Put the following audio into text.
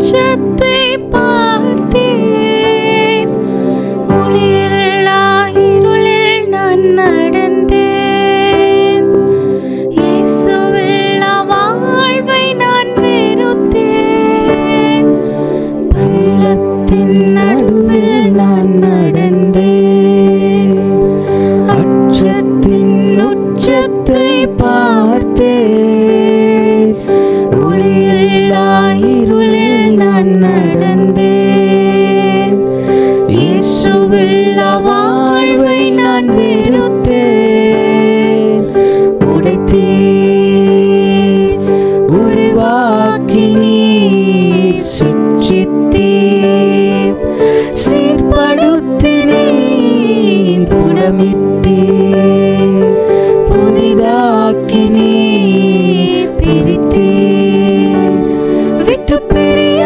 உச்சத்தை பார்த்தேன். ஒளியில்லா இருளில் நான் நடந்தேன். இயேசுவில்லா வாழ்வை நான் வெறுத்தேன். பள்ளத்தின் நடுவில் நான் நடந்தேன். அச்சத்தின் உச்சத்தை பார்த்தேன். ஒளியில்லா இருளில் நான் நடந்தேன். இயேசுவில்லா வாழ்வை நான் வெறுத்தேன். உடைத்தீர், உருவாக்கி நீர் சிற்றித்தீர். சீர்படுத்தினீர், புடமிட்டீர். புதிதாக்கி நீர் பிரித்தீர். விட்டு பிரிய